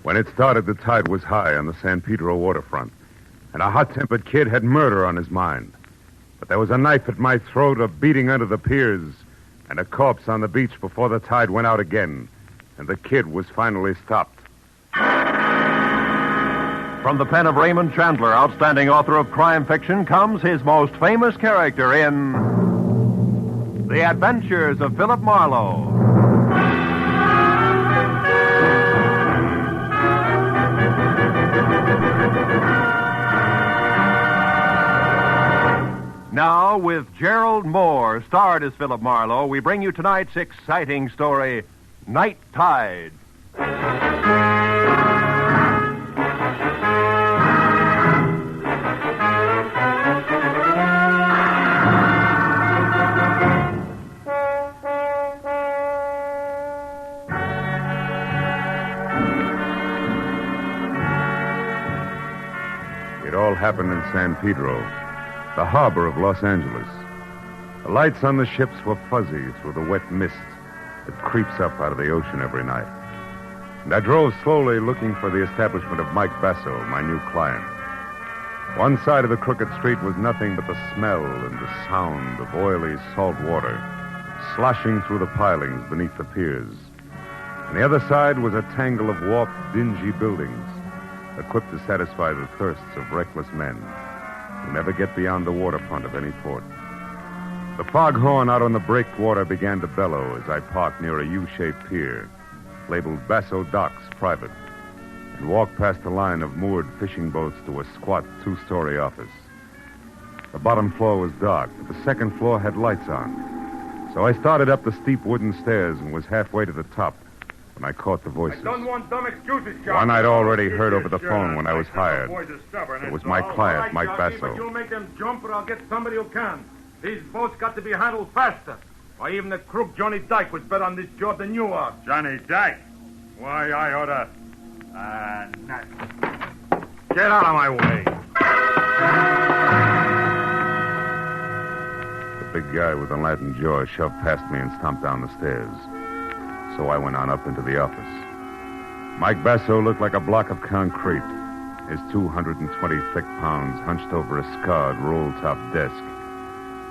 When it started, the tide was high on the San Pedro waterfront, and a hot-tempered kid had murder on his mind. But there was a knife at my throat, a beating under the piers, and a corpse on the beach before the tide went out again, and the kid was finally stopped. From the pen of Raymond Chandler, outstanding author of crime fiction, comes his most famous character in The Adventures of Philip Marlowe. Now, with Gerald Moore, starred as Philip Marlowe, we bring you tonight's exciting story, Night Tide. It all happened in San Pedro, the harbor of Los Angeles. The lights on the ships were fuzzy through the wet mist that creeps up out of the ocean every night. And I drove slowly looking for the establishment of Mike Basso, my new client. One side of the crooked street was nothing but the smell and the sound of oily salt water sloshing through the pilings beneath the piers. On the other side was a tangle of warped, dingy buildings, equipped to satisfy the thirsts of reckless men who never get beyond the waterfront of any port. The foghorn out on the breakwater began to bellow as I parked near a U-shaped pier, labeled Basso Docks Private, and walked past a line of moored fishing boats to a squat two-story office. The bottom floor was dark, but the second floor had lights on. So I started up the steep wooden stairs and was halfway to the top when I caught the voices. I don't want dumb excuses, John. One I'd already heard over the phone when I was hired. It was my client, Mike Basso. But you'll make them jump or I'll get somebody who can. These boats got to be handled faster. Why, even the crook Johnny Dyke was better on this job than you are. Johnny Dyke? Why, I oughta... not. Get out of my way. The big guy with the Latin jaw shoved past me and stomped down the stairs. So I went on up into the office. Mike Basso looked like a block of concrete, his 220 thick pounds hunched over a scarred, roll-top desk.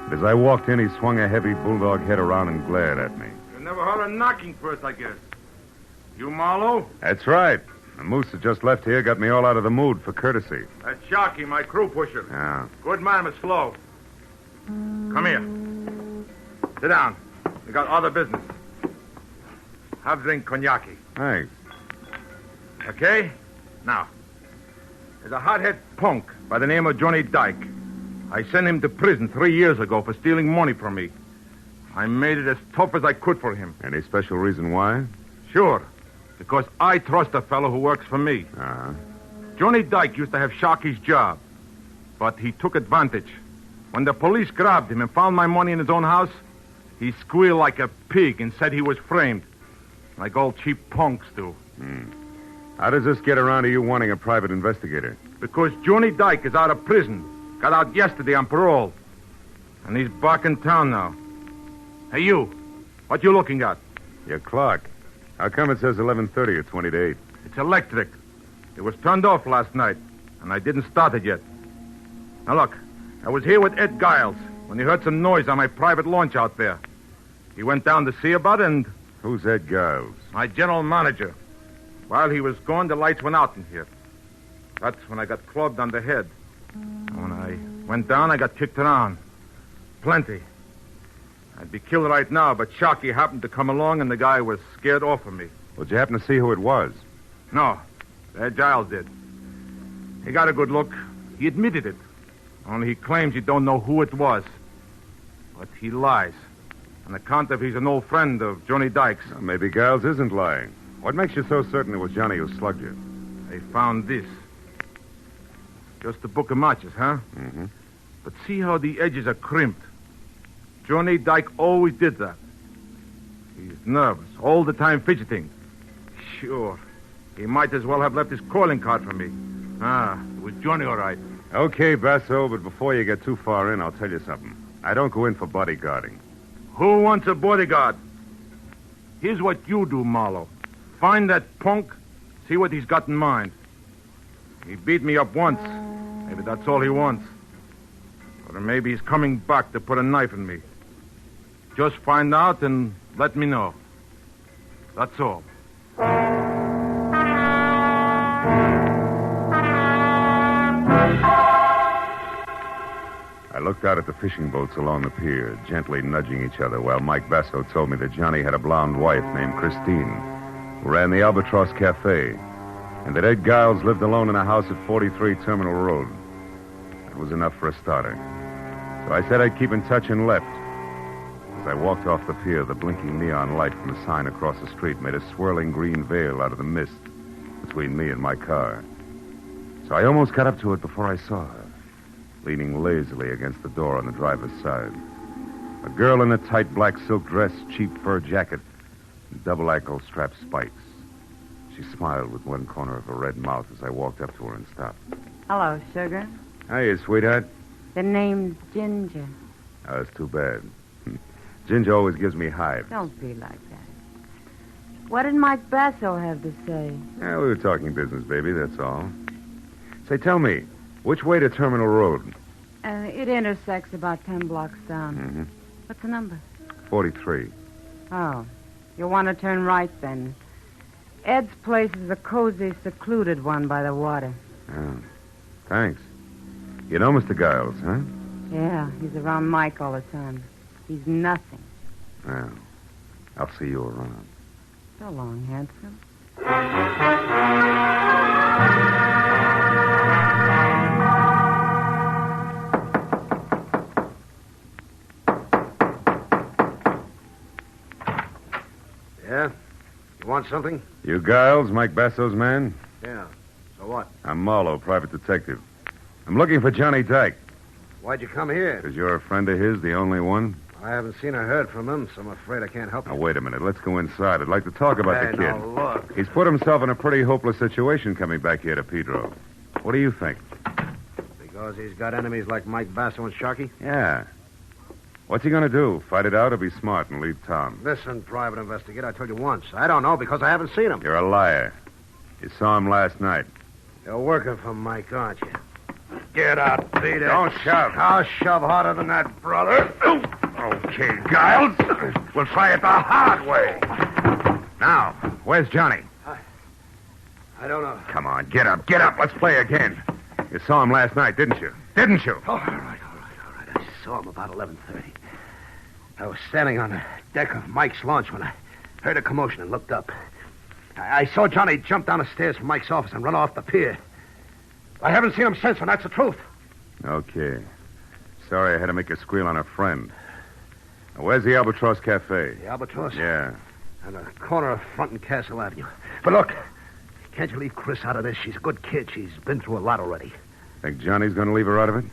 And as I walked in, he swung a heavy bulldog head around and glared at me. You never heard of knocking first, I guess. You Marlowe? That's right. The moose that just left here got me all out of the mood for courtesy. That's Sharky, my crew pusher. Yeah. Good man, but slow. Come here. Sit down. We got other business. Have a drink cognac. Thanks. Okay? Now, there's a hothead punk by the name of Johnny Dyke. I sent him to prison 3 years ago for stealing money from me. I made it as tough as I could for him. Any special reason why? Sure. Because I trust a fellow who works for me. Uh-huh. Johnny Dyke used to have Sharky's job, but he took advantage. When the police grabbed him and found my money in his own house, he squealed like a pig and said he was framed. Like all cheap punks do. How does this get around to you wanting a private investigator? Because Johnny Dyke is out of prison. Got out yesterday on parole. And he's back in town now. Hey, you. What you looking at? Your clock. How come it says 11:30 or 20 to 8? It's electric. It was turned off last night, and I didn't start it yet. Now, look. I was here with Ed Giles when he heard some noise on my private launch out there. He went down to see about it, and... Who's Ed Giles? My general manager. While he was gone, the lights went out in here. That's when I got clubbed on the head. When I went down, I got kicked around. Plenty. I'd be killed right now, but Sharky happened to come along, and the guy was scared off of me. Well, did you happen to see who it was? No. Ed Giles did. He got a good look. He admitted it. Only he claims he don't know who it was. But he lies. On account of he's an old friend of Johnny Dyke's. Well, maybe Giles isn't lying. What makes you so certain it was Johnny who slugged you? They found this. Just a book of matches, huh? Mm-hmm. But see how the edges are crimped. Johnny Dyke always did that. He's nervous, all the time fidgeting. Sure. He might as well have left his calling card for me. It was Johnny, all right. Okay, Basso, but before you get too far in, I'll tell you something. I don't go in for bodyguarding. Who wants a bodyguard? Here's what you do, Marlowe. Find that punk, See what he's got in mind. He beat me up once. Maybe that's all he wants. Or maybe he's coming back to put a knife in me. Just find out and let me know. That's all. I looked out at the fishing boats along the pier, gently nudging each other, while Mike Basso told me that Johnny had a blonde wife named Christine, who ran the Albatross Cafe, and that Ed Giles lived alone in a house at 43 Terminal Road. That was enough for a starter. So I said I'd keep in touch and left. As I walked off the pier, the blinking neon light from the sign across the street made a swirling green veil out of the mist between me and my car. So I almost got up to it before I saw her, leaning lazily against the door on the driver's side. A girl in a tight black silk dress, cheap fur jacket, and double ankle-strap spikes. She smiled with one corner of her red mouth as I walked up to her and stopped. Hello, sugar. Hiya, sweetheart. The name's Ginger. Oh, that's too bad. Ginger always gives me hives. Don't be like that. What did Mike Basso have to say? Yeah, we were talking business, baby, that's all. Say, tell me, which way to Terminal Road? It intersects about 10 blocks down. Mm-hmm. What's the number? 43. Oh, you want to turn right then. Ed's place is a cozy, secluded one by the water. Oh, thanks. You know Mr. Giles, huh? Yeah, he's around Mike all the time. He's nothing. Well, I'll see you around. So long, handsome. Yeah? You want something? You Giles, Mike Basso's man? Yeah. So what? I'm Marlowe, private detective. I'm looking for Johnny Dyke. Why'd you come here? Because you're a friend of his, the only one? I haven't seen or heard from him, so I'm afraid I can't help you. Now, wait a minute. Let's go inside. I'd like to talk about the kid. Now, look. He's put himself in a pretty hopeless situation coming back here to Pedro. What do you think? Because he's got enemies like Mike Basso and Sharkey? Yeah. What's he going to do? Fight it out or be smart and leave town? Listen, private investigator, I told you once. I don't know because I haven't seen him. You're a liar. You saw him last night. You're working for Mike, aren't you? Get out, beat it. Don't shove. I'll shove harder than that, brother. Okay, Giles. We'll try it the hard way. Now, where's Johnny? I don't know. Come on, get up, get up. Let's play again. You saw him last night, didn't you? Didn't you? All right. I saw him about 11:30. I was standing on the deck of Mike's launch when I heard a commotion and looked up. I saw Johnny jump down the stairs from Mike's office and run off the pier. I haven't seen him since, and that's the truth. Okay. Sorry I had to make a squeal on a friend. Now, where's the Albatross Cafe? The Albatross? Yeah. On the corner of Front and Castle Avenue. But look, can't you leave Chris out of this? She's a good kid. She's been through a lot already. Think Johnny's going to leave her out of it?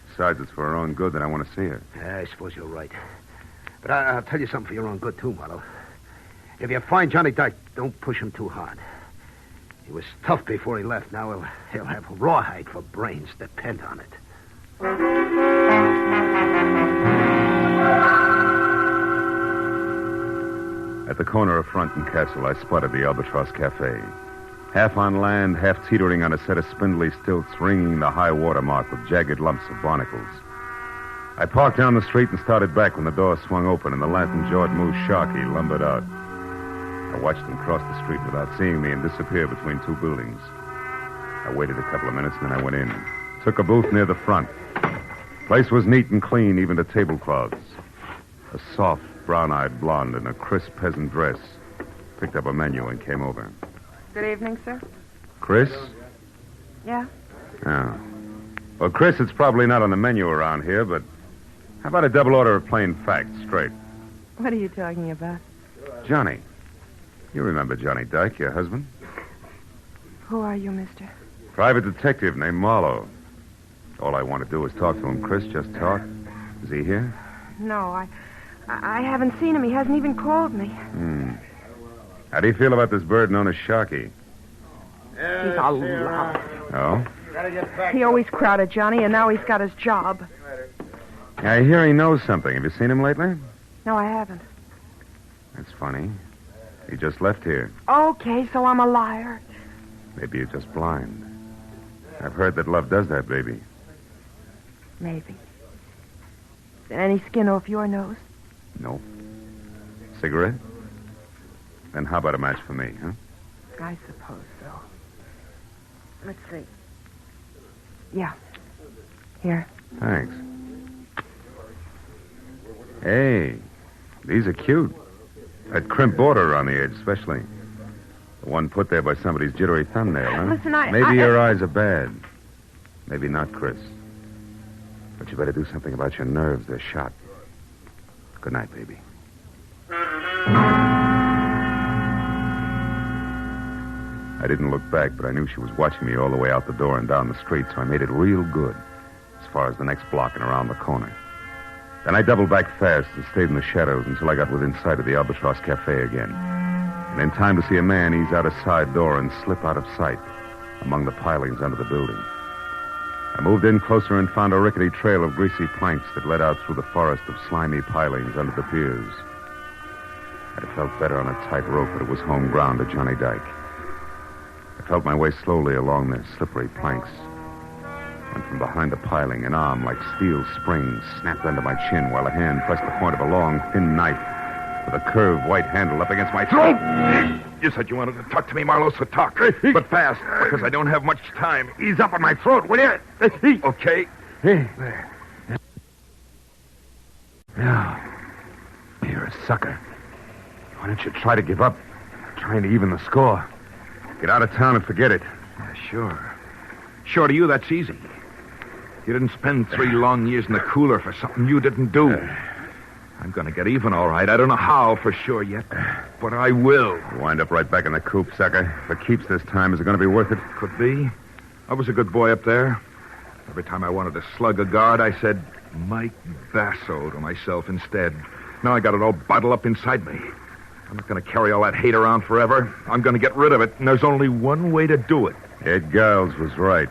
Besides, it's for her own good that I want to see her. Yeah, I suppose you're right. But I'll tell you something for your own good, too, Marlowe. If you find Johnny Dyke, don't push him too hard. He was tough before he left. Now he'll have rawhide for brains. Depend on it. At the corner of Front and Castle, I spotted the Albatross Cafe. Half on land, half teetering on a set of spindly stilts, ringing the high water mark with jagged lumps of barnacles. I parked down the street and started back when the door swung open and the lantern-jawed moose Sharkey lumbered out. I watched him cross the street without seeing me and disappear between two buildings. I waited a couple of minutes and then I went in. Took a booth near the front. The place was neat and clean, even to tablecloths. A soft, brown-eyed blonde in a crisp peasant dress picked up a menu and came over. Good evening, sir. Chris? Yeah? Oh. Well, Chris, it's probably not on the menu around here, but how about a double order of plain facts, straight? What are you talking about? Johnny. You remember Johnny Dyke, your husband? Who are you, mister? Private detective named Marlowe. All I want to do is talk to him, Chris. Just talk. Is he here? No, I haven't seen him. He hasn't even called me. How do you feel about this bird known as Sharky? He's a liar. Oh? He always crowded Johnny, and now he's got his job. I hear he knows something. Have you seen him lately? No, I haven't. That's funny. He just left here. Okay, so I'm a liar. Maybe you're just blind. I've heard that love does that, baby. Maybe. Is there any skin off your nose? No. Cigarette? Then how about a match for me, huh? I suppose so. Let's see. Yeah. Here. Thanks. Hey, these are cute. That crimp border around the edge, especially. The one put there by somebody's jittery thumbnail, huh? Listen, Maybe your eyes are bad. Maybe not, Chris. But you better do something about your nerves. They're shot. Good night, baby. I didn't look back, but I knew she was watching me all the way out the door and down the street, so I made it real good as far as the next block and around the corner. Then I doubled back fast and stayed in the shadows until I got within sight of the Albatross Cafe again. And in time to see a man ease out a side door and slip out of sight among the pilings under the building. I moved in closer and found a rickety trail of greasy planks that led out through the forest of slimy pilings under the piers. I'd have felt better on a tight rope, but it was home ground to Johnny Dyke. I felt my way slowly along the slippery planks. And from behind the piling, an arm like steel springs snapped under my chin while a hand pressed the point of a long, thin knife with a curved white handle up against my throat. You said you wanted to talk to me, Marlowe, so talk. But fast, because I don't have much time. Ease up on my throat, will you? Okay. There. Now, you're a sucker. Why don't you try to give up? Trying to even the score. Get out of town and forget it. Yeah, sure. Sure, to you, that's easy. You didn't spend 3 long years in the cooler for something you didn't do. I'm going to get even, all right. I don't know how for sure yet, but I will. You'll wind up right back in the coop, sucker. If it keeps this time, is it going to be worth it? Could be. I was a good boy up there. Every time I wanted to slug a guard, I said, Mike Basso to myself instead. Now I got it all bottled up inside me. I'm not going to carry all that hate around forever. I'm going to get rid of it, and there's only one way to do it. Ed Giles was right.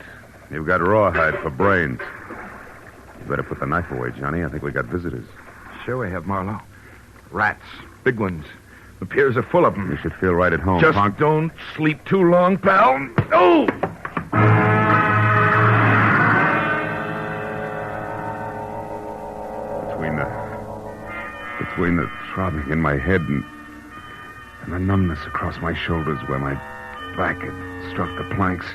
You've got rawhide for brains. You better put the knife away, Johnny. I think we got visitors. Sure we have, Marlowe. Rats. Big ones. The piers are full of them. You should feel right at home, Just punk. don't sleep too long, pal. Oh! Between the throbbing in my head and the numbness across my shoulders where my back had struck the planks,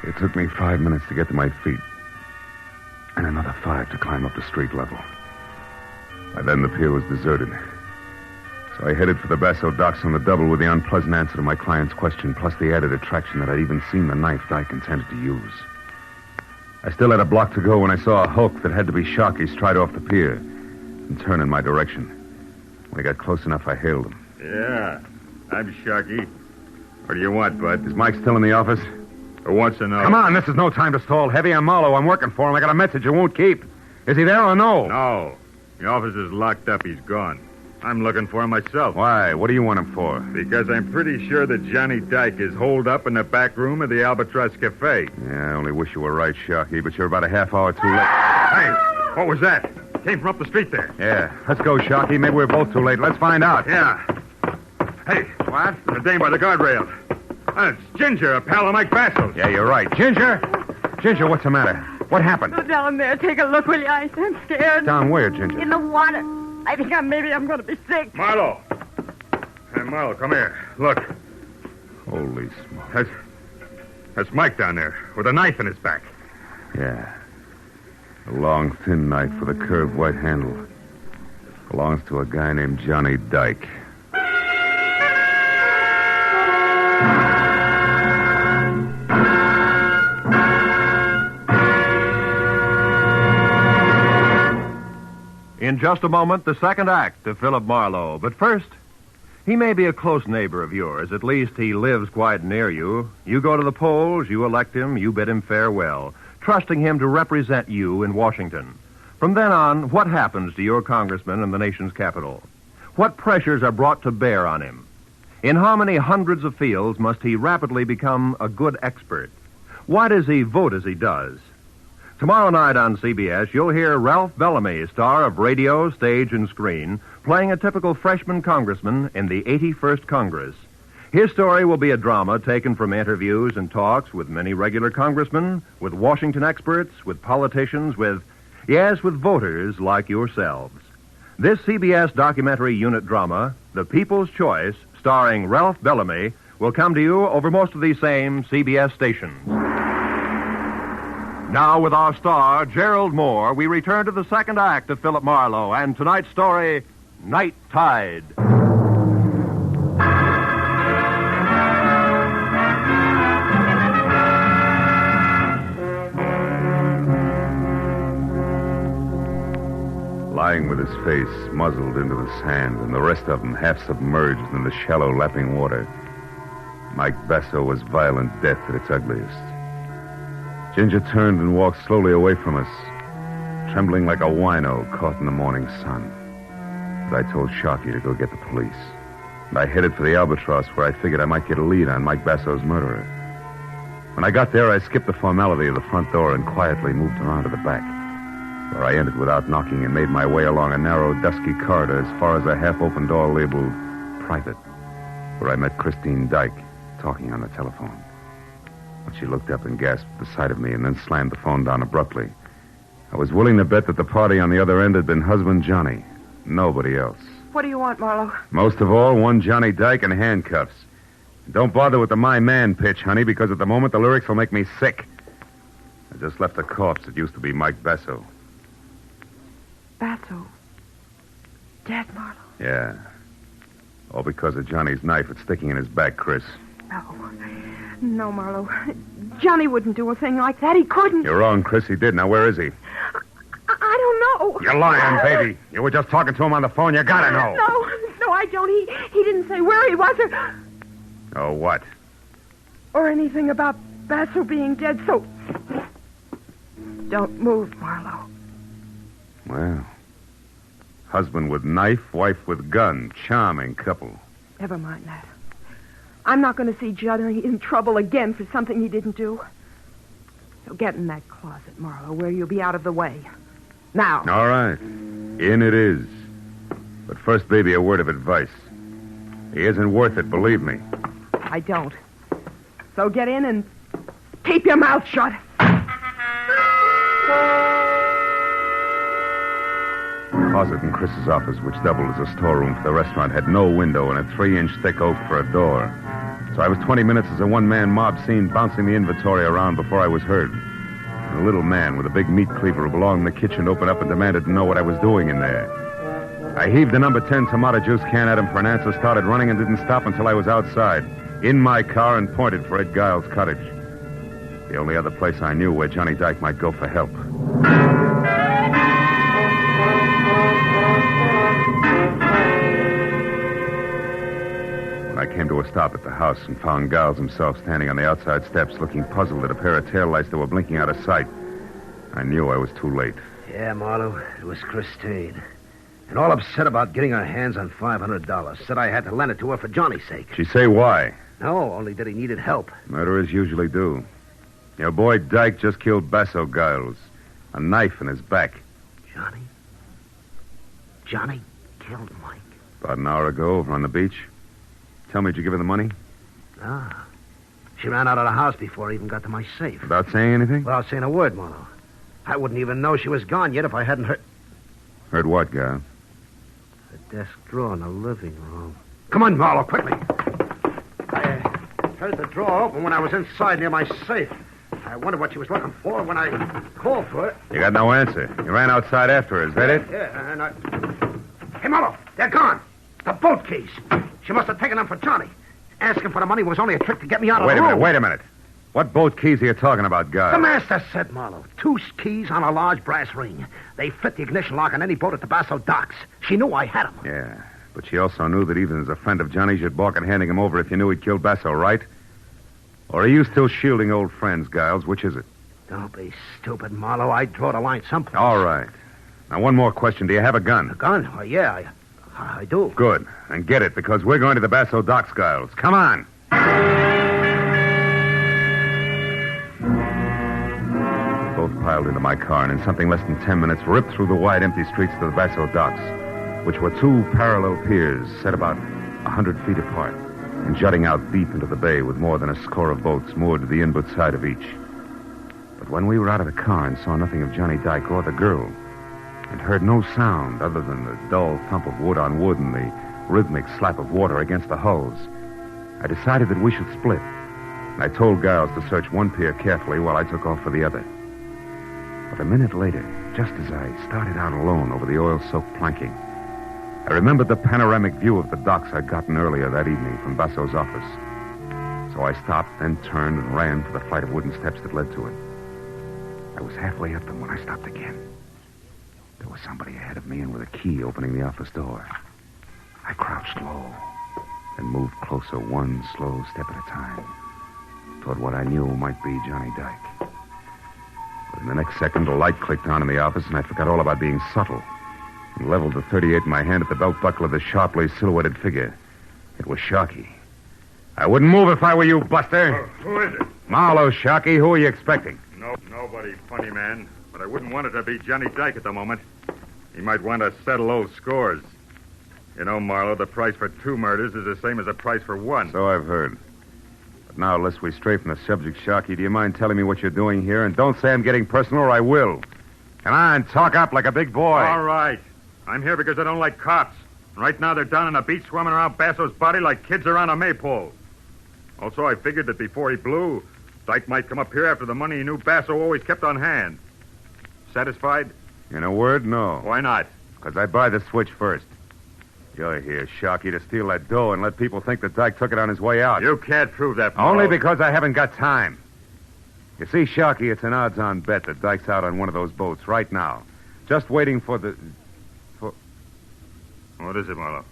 it took me 5 minutes to get to my feet and another 5 to climb up to street level. By then, the pier was deserted. So I headed for the Basso docks on the double with the unpleasant answer to my client's question, plus the added attraction that I'd even seen the knife Dyke intended to use. I still had a block to go when I saw a hulk that had to be Sharkey stride off the pier and turn in my direction. When he got close enough, I hailed him. Yeah, I'm Sharky. What do you want, bud? Is Mike still in the office? Who wants to know? Come on, this is no time to stall. Heavy, I'm Marlowe. I'm working for him. I got a message you won't keep. Is he there or no? No. The office is locked up. He's gone. I'm looking for him myself. Why? What do you want him for? Because I'm pretty sure that Johnny Dyke is holed up in the back room of the Albatross Cafe. Yeah, I only wish you were right, Sharky, but you're about a half hour too late. Hey, what was that? Came from up the street there. Yeah, let's go, Sharky. Maybe we're both too late. Let's find out. Yeah. Hey, what? The dame by the guardrail. That's Ginger, a pal of Mike Basso's. Yeah, you're right. Ginger! Ginger, what's the matter? What happened? Go down there. Take a look, will you? I'm scared. Down where, Ginger? In the water. I think maybe I'm going to be sick. Marlowe. Hey, Marlowe, come here. Look. Holy smoke. That's Mike down there with a knife in his back. Yeah. A long, thin knife with a curved white handle. Belongs to a guy named Johnny Dyke. In just a moment, the second act of Philip Marlowe. But first, he may be a close neighbor of yours. At least he lives quite near you. You go to the polls, you elect him, you bid him farewell, trusting him to represent you in Washington. From then on, what happens to your congressman in the nation's capital? What pressures are brought to bear on him? In how many hundreds of fields must he rapidly become a good expert? Why does he vote as he does? Tomorrow night on CBS, you'll hear Ralph Bellamy, star of radio, stage, and screen, playing a typical freshman congressman in the 81st Congress. His story will be a drama taken from interviews and talks with many regular congressmen, with Washington experts, with politicians, with voters like yourselves. This CBS documentary unit drama, The People's Choice, starring Ralph Bellamy, will come to you over most of these same CBS stations. Now, with our star, Gerald Moore, we return to the second act of Philip Marlowe and tonight's story, Night Tide. Lying with his face muzzled into the sand and the rest of him half submerged in the shallow lapping water, Mike Basso was violent death at its ugliest. Ginger turned and walked slowly away from us, trembling like a wino caught in the morning sun. But I told Sharky to go get the police. And I headed for the Albatross, where I figured I might get a lead on Mike Basso's murderer. When I got there, I skipped the formality of the front door and quietly moved around to the back, where I entered without knocking and made my way along a narrow, dusky corridor as far as a half-open door labeled Private, where I met Christine Dyke talking on the telephone. She looked up and gasped at the sight of me and then slammed the phone down abruptly. I was willing to bet that the party on the other end had been husband Johnny. Nobody else. What do you want, Marlowe? Most of all, one Johnny Dyke in handcuffs. Don't bother with the my man pitch, honey, because at the moment the lyrics will make me sick. I just left a corpse that used to be Mike Basso. Basso? Dead, Marlowe? Yeah. All because of Johnny's knife that's sticking in his back, Chris. No, Marlowe. Johnny wouldn't do a thing like that. He couldn't. You're wrong, Chris. He did. Now, where is he? I don't know. You're lying, baby. You were just talking to him on the phone. You gotta know. No, I don't. He didn't say where he was or... Oh, what? Or anything about Basso being dead, so... Don't move, Marlowe. Well, husband with knife, wife with gun. Charming couple. Never mind that. I'm not going to see Johnny in trouble again for something he didn't do. So get in that closet, Marlowe, where you'll be out of the way. Now. All right. In it is. But first, baby, a word of advice. He isn't worth it, believe me. I don't. So get in and keep your mouth shut. The closet in Chris's office, which doubled as a storeroom for the restaurant, had no window and a 3-inch thick oak for a door. So I was 20 minutes as a one-man mob scene bouncing the inventory around before I was heard. And a little man with a big meat cleaver who belonged in the kitchen opened up and demanded to know what I was doing in there. I heaved the number 10 tomato juice can at him for an answer, started running, and didn't stop until I was outside, in my car, and pointed for Ed Giles' cottage. The only other place I knew where Johnny Dyke might go for help. I came to a stop at the house and found Giles himself standing on the outside steps looking puzzled at a pair of taillights that were blinking out of sight. I knew I was too late. Yeah, Marlowe, it was Christine. And all upset about getting her hands on $500. Said I had to lend it to her for Johnny's sake. She say why? No, only that he needed help. Murderers usually do. Your boy Dyke just killed Basso Giles. A knife in his back. Johnny? Johnny killed Mike. About an hour ago over on the beach. Tell me, did you give her the money? Ah. She ran out of the house before I even got to my safe. Without saying anything? Without saying a word, Marlowe. I wouldn't even know she was gone yet if I hadn't heard... Heard what, Giles? The desk drawer in the living room. Come on, Marlowe, quickly. I heard the drawer open when I was inside near my safe. I wondered what she was looking for when I called for it. You got no answer. You ran outside after her, is that it? Yeah, and I... Hey, Marlowe, they're gone. The boat keys. She must have taken them for Johnny. Asking for the money was only a trick to get me out of the room. Wait a minute. What boat keys are you talking about, Giles? The master said, Marlowe. 2 keys on a large brass ring. They fit the ignition lock on any boat at the Basso docks. She knew I had them. Yeah, but she also knew that even as a friend of Johnny's, you'd balk at handing him over if you knew he'd killed Basso, right? Or are you still shielding old friends, Giles? Which is it? Don't be stupid, Marlowe. I'd draw the line someplace. All right. Now, one more question. Do you have a gun? A gun? Oh, yeah, I do. Good. And get it, because we're going to the Basso docks, Giles. Come on. Both piled into my car, and in something less than 10 minutes, ripped through the wide, empty streets to the Basso docks, which were 2 parallel piers set about 100 feet apart. and jutting out deep into the bay with more than a score of boats moored to the inboard side of each. But when we were out of the car and saw nothing of Johnny Dyke or the girl, and heard no sound other than the dull thump of wood on wood and the rhythmic slap of water against the hulls, I decided that we should split. And I told Giles to search one pier carefully while I took off for the other. But a minute later, just as I started out alone over the oil-soaked planking, I remembered the panoramic view of the docks I'd gotten earlier that evening from Basso's office. So I stopped, then turned and ran for the flight of wooden steps that led to it. I was halfway up them when I stopped again. There was somebody ahead of me and with a key opening the office door. I crouched low and moved closer one slow step at a time toward what I knew might be Johnny Dyke. But in the next second, a light clicked on in the office, and I forgot all about being subtle and leveled the .38 in my hand at the belt buckle of the sharply silhouetted figure. It was Sharkey. I wouldn't move if I were you, Buster. Who is it? Marlowe, Sharkey. Who are you expecting? No, nobody, funny man. But I wouldn't want it to be Johnny Dyke at the moment. He might want to settle old scores. You know, Marlowe, the price for 2 murders is the same as the price for 1. So I've heard. But now, lest we stray from the subject, Sharkey, do you mind telling me what you're doing here? And don't say I'm getting personal or I will. Come on, talk up like a big boy. All right. I'm here because I don't like cops. And right now they're down on the beach swimming around Basso's body like kids around a maypole. Also, I figured that before he blew, Dyke might come up here after the money he knew Basso always kept on hand. Satisfied? In a word, no. Why not? Because I buy the switch first. You're here, Sharkey, to steal that dough and let people think that Dyke took it on his way out. You can't prove that, Marlowe. Only because I haven't got time. You see, Sharkey, it's an odds-on bet that Dyke's out on one of those boats right now. Just waiting for the... What is it, Marlowe?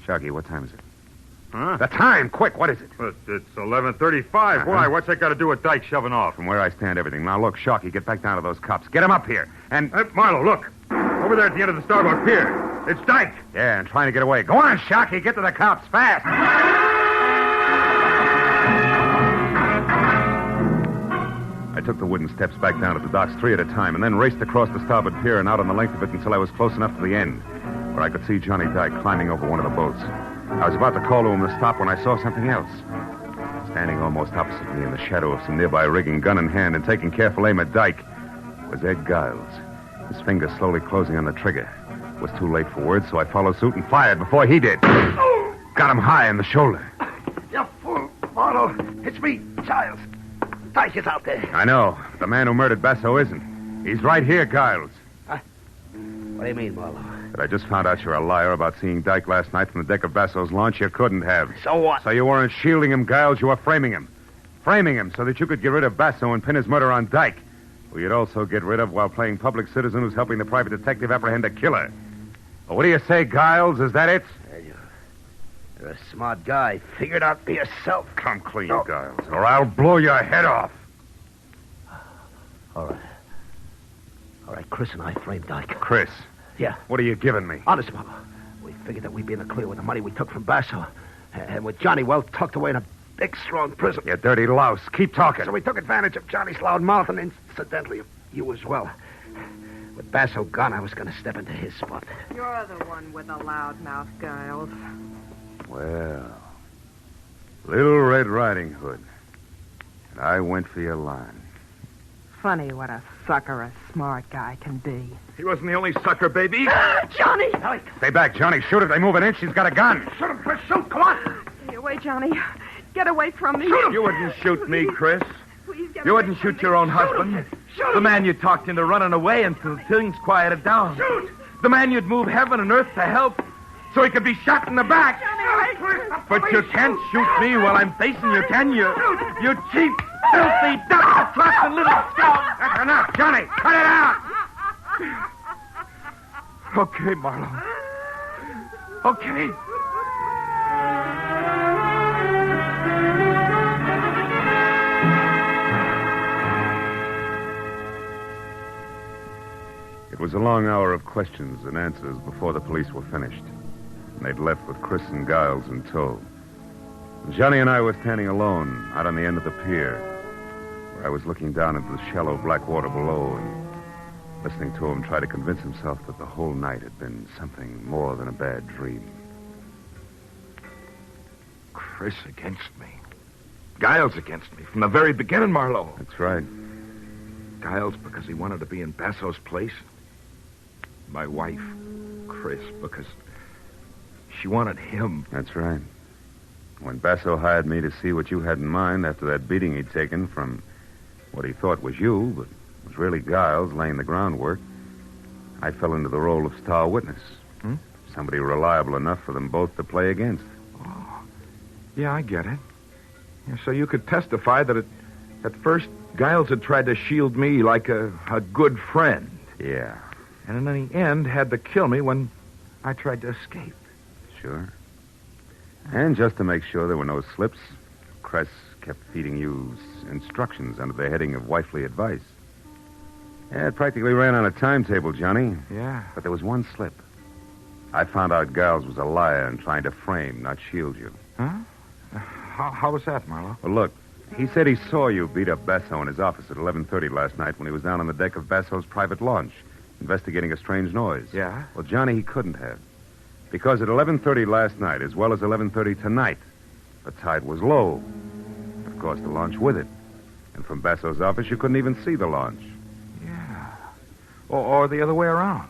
Sharkey, what time is it? Huh? The time! Quick, what is it? It's 11:35. Why? What's that got to do with Dyke shoving off? From where I stand, everything. Now, look, Sharkey, get back down to those cops. Get them up here. And... Marlowe, look. Over there at the end of the starboard pier. It's Dyke. Yeah, and trying to get away. Go on, Sharkey. Get to the cops fast. I took the wooden steps back down to the docks 3 at a time and then raced across the starboard pier and out on the length of it until I was close enough to the end, where I could see Johnny Dyke climbing over one of the boats. I was about to call to him to stop when I saw something else. Standing almost opposite me in the shadow of some nearby rigging, gun in hand and taking careful aim at Dyke, was Ed Giles, his fingers slowly closing on the trigger. It was too late for words, so I followed suit and fired before he did. Got him high in the shoulder. You fool, Marlowe. It's me, Giles. Dyke is out there. I know. The man who murdered Basso isn't. He's right here, Giles. What do you mean, Marlowe? But I just found out you're a liar about seeing Dyke last night from the deck of Basso's launch. You couldn't have. So what? So you weren't shielding him, Giles. You were framing him. Framing him so that you could get rid of Basso and pin his murder on Dyke, who you'd also get rid of while playing public citizen who's helping the private detective apprehend a killer. Well, what do you say, Giles? Is that it? You're a smart guy. Figure it out for yourself. Come clean, Giles, or I'll blow your head off. All right, Chris and I framed Dyke. Chris? Yeah. What are you giving me? Honest, Marlowe. We figured that we'd be in the clear with the money we took from Basso. And with Johnny well tucked away in a big, strong prison. You dirty louse. Keep talking. So we took advantage of Johnny's loud mouth and incidentally, you as well. With Basso gone, I was going to step into his spot. You're the one with the loud mouth, Giles. Well, Little Red Riding Hood. And I went for your line. Funny what a sucker a smart guy can be. He wasn't the only sucker, baby. Johnny! Stay back, Johnny. Shoot if they move an inch. She's got a gun. Shoot him, Chris. Shoot. Come on. Stay away, Johnny. Get away from me. You wouldn't shoot me, Chris. Please get You away wouldn't from shoot me. your own husband. The man you talked into running away until things quieted down. Shoot. The man you'd move heaven and earth to help so he could be shot in the back. But you can't shoot me while I'm facing you, can you? You cheap, filthy, double-crossing little scum. That's enough, Johnny. Cut it out. Okay, Marlowe. Okay. It was a long hour of questions and answers before the police were finished. And they'd left with Chris and Giles in tow. Johnny and I were standing alone out on the end of the pier, where I was looking down into the shallow black water below and listening to him try to convince himself that the whole night had been something more than a bad dream. Chris against me. Giles against me from the very beginning, Marlowe. That's right. Giles because he wanted to be in Basso's place. My wife, Chris, because she wanted him. That's right. When Basso hired me to see what you had in mind after that beating he'd taken from what he thought was you, but was really Giles laying the groundwork, I fell into the role of star witness. Somebody reliable enough for them both to play against. Oh, yeah, I get it. Yeah, so you could testify that at first Giles had tried to shield me like a good friend. Yeah. And in the end had to kill me when I tried to escape. Sure. And just to make sure there were no slips, Cress kept feeding you instructions under the heading of wifely advice. Yeah, it practically ran on a timetable, Johnny. Yeah. But there was one slip. I found out Giles was a liar and trying to frame, not shield you. Huh? How was that, Marlowe? Well, look, he said he saw you beat up Basso in his office at 11:30 last night when he was down on the deck of Basso's private launch, investigating a strange noise. Yeah? Well, Johnny, he couldn't have. Because at 11:30 last night, as well as 11:30 tonight, the tide was low. Of course, the launch with it. And from Basso's office, you couldn't even see the launch. Yeah. Or the other way around.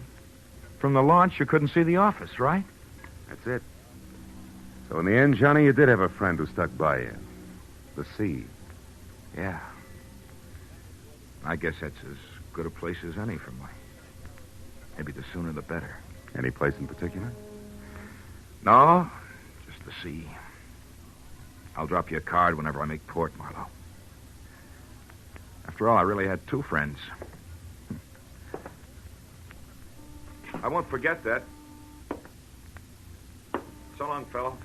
From the launch, you couldn't see the office, right? That's it. So in the end, Johnny, you did have a friend who stuck by you. The sea. Yeah. I guess that's as good a place as any for me. Maybe the sooner the better. Any place in particular? No, just the sea. I'll drop you a card whenever I make port, Marlowe. After all, I really had two friends. I won't forget that. So long, fellow.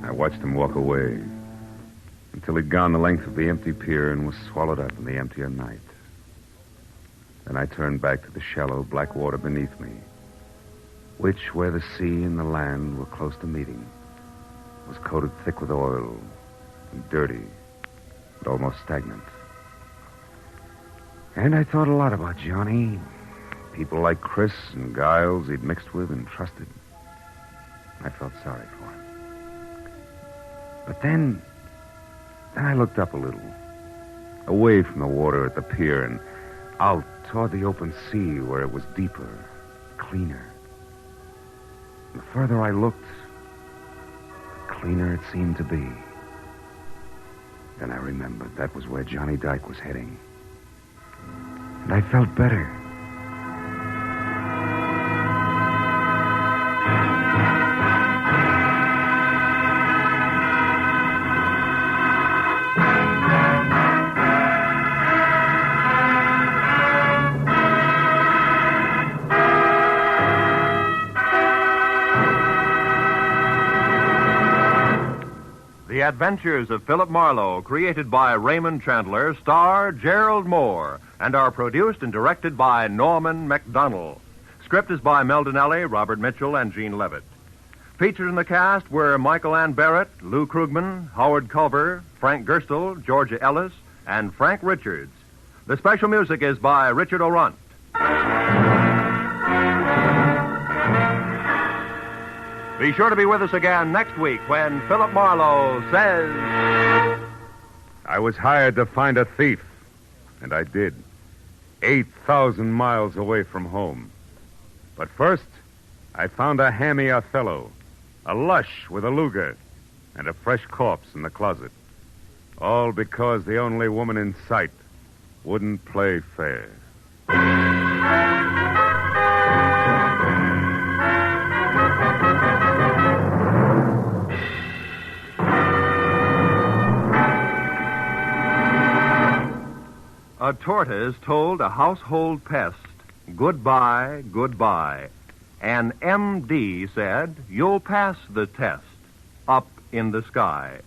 I watched him walk away until he'd gone the length of the empty pier and was swallowed up in the emptier night. Then I turned back to the shallow black water beneath me, which, where the sea and the land were close to meeting, was coated thick with oil and dirty and almost stagnant. And I thought a lot about Johnny, people like Chris and Giles he'd mixed with and trusted. I felt sorry for him. But then I looked up a little, away from the water at the pier and out toward the open sea where it was deeper, cleaner. And the further I looked, the cleaner it seemed to be. Then I remembered that was where Johnny Dyke was heading. And I felt better. The Adventures of Philip Marlowe, created by Raymond Chandler, star Gerald Moore, and are produced and directed by Norman MacDonald. Script is by Mel Donnelly, Robert Mitchell, and Gene Levitt. Featured in the cast were Michael Ann Barrett, Lou Krugman, Howard Culver, Frank Gerstle, Georgia Ellis, and Frank Richards. The special music is by Richard Orant. Be sure to be with us again next week when Philip Marlowe says... I was hired to find a thief, and I did. 8,000 miles away from home. But first, I found a hammy Othello, a lush with a Luger, and a fresh corpse in the closet. All because the only woman in sight wouldn't play fair. A tortoise told a household pest, goodbye, goodbye. And M.D. said, you'll pass the test, up in the sky.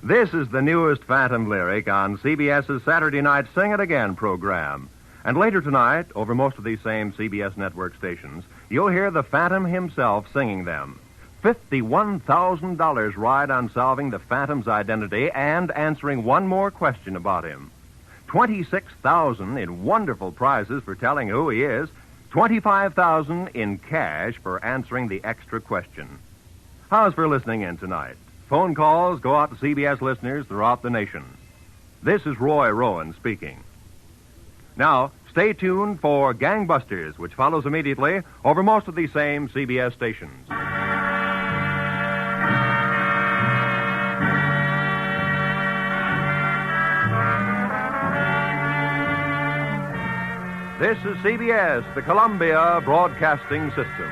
This is the newest Phantom lyric on CBS's Saturday Night Sing It Again program. And later tonight, over most of these same CBS network stations, you'll hear the Phantom himself singing them. $51,000 ride on solving the Phantom's identity and answering one more question about him. $26,000 in wonderful prizes for telling who he is. $25,000 in cash for answering the extra question. How's for listening in tonight? Phone calls go out to CBS listeners throughout the nation. This is Roy Rowan speaking. Now, stay tuned for Gangbusters, which follows immediately over most of these same CBS stations. This is CBS, the Columbia Broadcasting System.